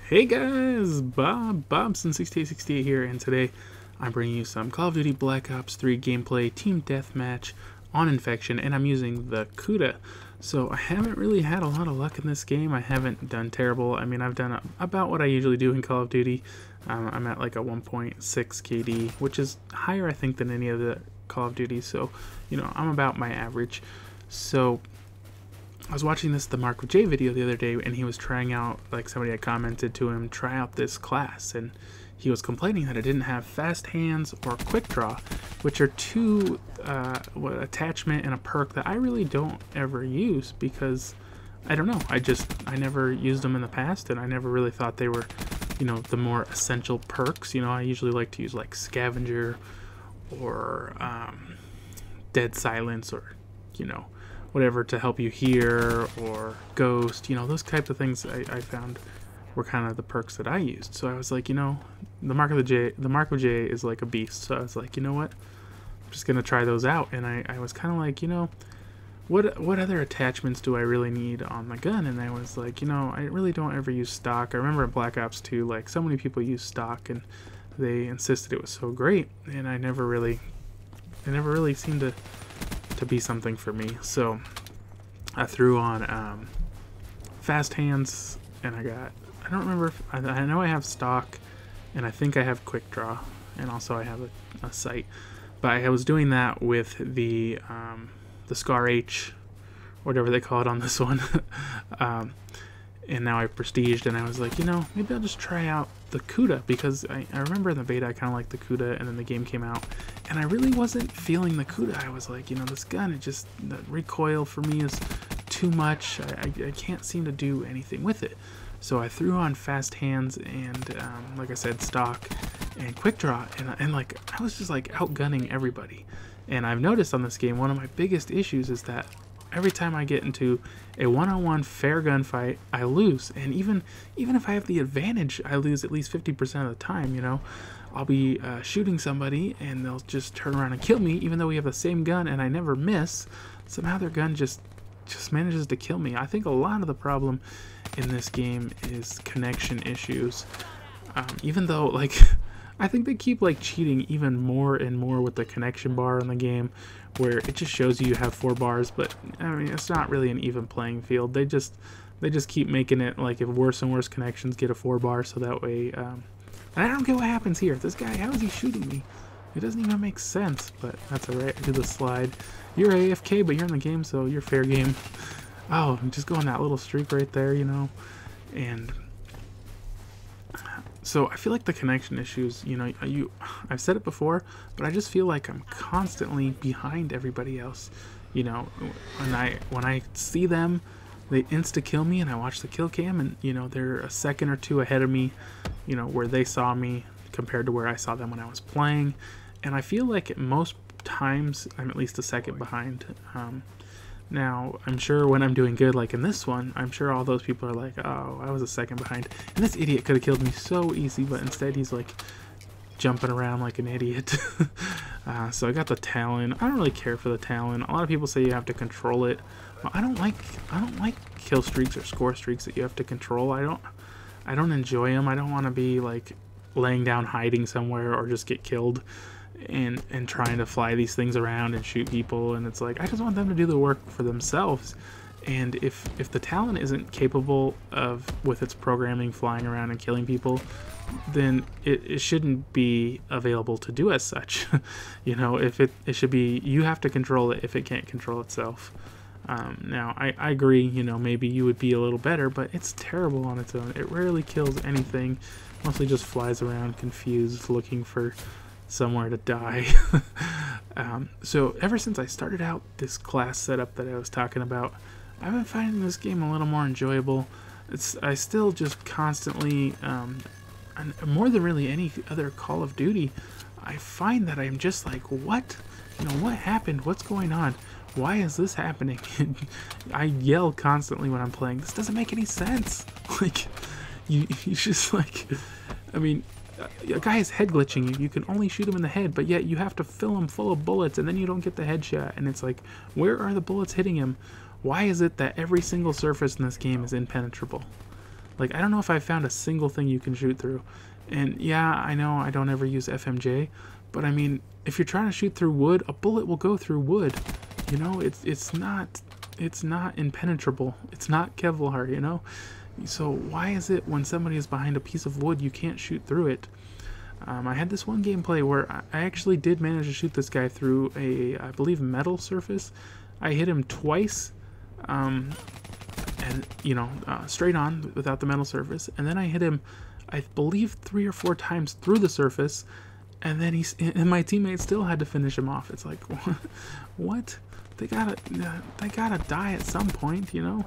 Hey guys, Bobson6868 here, and today I'm bringing you some Call of Duty Black Ops 3 gameplay team deathmatch on Infection, and I'm using the Kuda. So I haven't really had a lot of luck in this game. I haven't done terrible. I mean, I've done about what I usually do in Call of Duty. I'm at like a 1.6 KD, which is higher I think than any of the Call of Duty. So, you know, I'm about my average. So I was watching the Mark J video the other day, and he was trying out, like somebody had commented to him, try out this class, and he was complaining that it didn't have fast hands or quick draw, which are two attachment and a perk that I really don't ever use because I don't know, I never used them in the past, and I never really thought they were, you know, the more essential perks. You know, I usually like to use like Scavenger or Dead Silence, or, you know, whatever to help you hear, or Ghost, you know, those types of things I found were kind of the perks that I used. So I was like, you know, the Mark of J is like a beast. So I was like, you know what, I'm just gonna try those out. And I was kind of like, you know, what other attachments do I really need on my gun? And I was like, you know, I really don't ever use stock. I remember in Black Ops 2, like, so many people use stock and they insisted it was so great, and it never really seemed to be something for me. So I threw on fast hands, and I don't remember if, I know I have stock, and I think I have quick draw, and also I have a sight, but I was doing that with the Scar H, whatever they call it on this one. And now I prestiged, and I was like, you know, maybe I'll just try out the Kuda, because I remember in the beta I kind of liked the Kuda, and then the game came out, and I really wasn't feeling the Kuda. I was like, you know, this gun, the recoil for me is too much. I can't seem to do anything with it. So I threw on fast hands and, like I said, stock and quick draw, and like, I was just like outgunning everybody. And I've noticed on this game, one of my biggest issues is that every time I get into a one-on-one fair gunfight, I lose. And even if I have the advantage, I lose at least 50% of the time. You know, I'll be shooting somebody, and they'll just turn around and kill me, even though we have the same gun and I never miss. Somehow their gun just manages to kill me. I think a lot of the problem in this game is connection issues. Even though, like, I think they keep like cheating even more and more with the connection bar in the game, where it just shows you have 4 bars, but I mean, it's not really an even playing field. They just keep making it like, if worse and worse connections get a 4 bar, so that way, and I don't get what happens here. This guy, how is he shooting me? It doesn't even make sense, but that's alright. I do the slide. You're AFK, but you're in the game, so you're fair game. Oh, I'm just going that little streak right there, you know, and so I feel like the connection issues, you know, I've said it before, but I just feel like I'm constantly behind everybody else. You know, when I see them, they insta-kill me, and I watch the kill cam, and, you know, they're a second or two ahead of me, you know, where they saw me compared to where I saw them when I was playing. And I feel like most times I'm at least a second behind. Now, I'm sure when I'm doing good, like in this one, I'm sure all those people are like, oh, I was a second behind. And this idiot could have killed me so easy, but instead he's like jumping around like an idiot. So I got the Talon. I don't really care for the Talon. A lot of people say you have to control it. Well, I don't like kill streaks or score streaks that you have to control. I don't enjoy them. I don't want to be like laying down hiding somewhere or just get killed and trying to fly these things around and shoot people. And it's like, I just want them to do the work for themselves. And if the Talon isn't capable of, with its programming, flying around and killing people, then it shouldn't be available to do as such. You know, if it should be, you have to control it if it can't control itself. Now, I agree, you know, maybe you would be a little better, but it's terrible on its own. It rarely kills anything, mostly just flies around confused, looking for somewhere to die. So ever since I started out this class setup that I was talking about, I've been finding this game a little more enjoyable. I still just constantly, more than really any other Call of Duty, I find that I'm just like, what? You know, what happened? What's going on? Why is this happening? I yell constantly when I'm playing. This doesn't make any sense. Like, you just like, I mean, a guy is head glitching you. You can only shoot him in the head, but yet you have to fill him full of bullets, and then you don't get the headshot. And it's like, where are the bullets hitting him? Why is it that every single surface in this game is impenetrable? Like, I don't know if I found a single thing you can shoot through. And yeah, I know I don't ever use FMJ, but I mean, if you're trying to shoot through wood, a bullet will go through wood. You know, it's not impenetrable. It's not Kevlar, you know? So why is it when somebody is behind a piece of wood, you can't shoot through it? I had this one gameplay where I actually did manage to shoot this guy through a, I believe, metal surface. I hit him twice, and, you know, straight on without the metal surface. And then I hit him, I believe, 3 or 4 times through the surface. And then and my teammate still had to finish him off. It's like, what? They gotta die at some point, you know?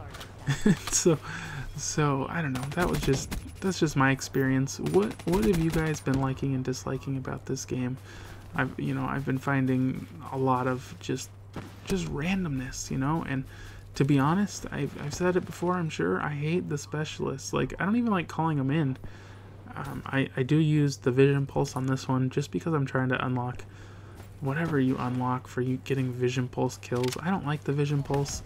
So I don't know. That's just my experience. What have you guys been liking and disliking about this game? I've been finding a lot of just randomness, you know. And to be honest, I've said it before. I'm sure, I hate the specialists. Like, I don't even like calling them in. I do use the vision pulse on this one just because I'm trying to unlock whatever you unlock for you getting vision pulse kills. I don't like the vision pulse.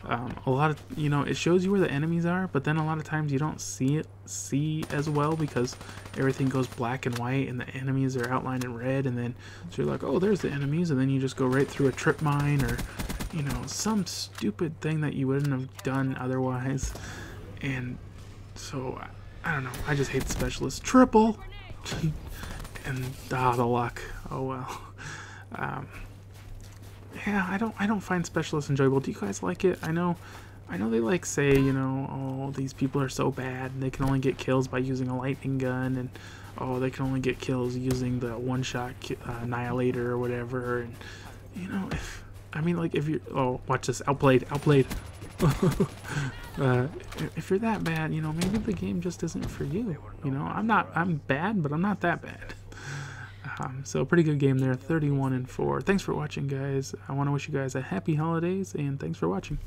A lot of, you know, it shows you where the enemies are, but then a lot of times you don't see as well because everything goes black and white and the enemies are outlined in red, and then so you're like, oh, there's the enemies, and then you just go right through a trip mine or, you know, some stupid thing that you wouldn't have done otherwise. And so I don't know, I just hate the specialist. Triple and the luck. Oh well. Yeah, I don't find specialists enjoyable. Do you guys like it? I know they like say, you know, oh, these people are so bad and they can only get kills by using a lightning gun, and oh, they can only get kills using the one-shot annihilator or whatever. And you know, if you're, oh, watch this, outplayed. If you're that bad, you know, maybe the game just isn't for you. You know, I'm bad, but I'm not that bad. So pretty good game there, 31-4. Thanks for watching, guys. I want to wish you guys a happy holidays, and thanks for watching.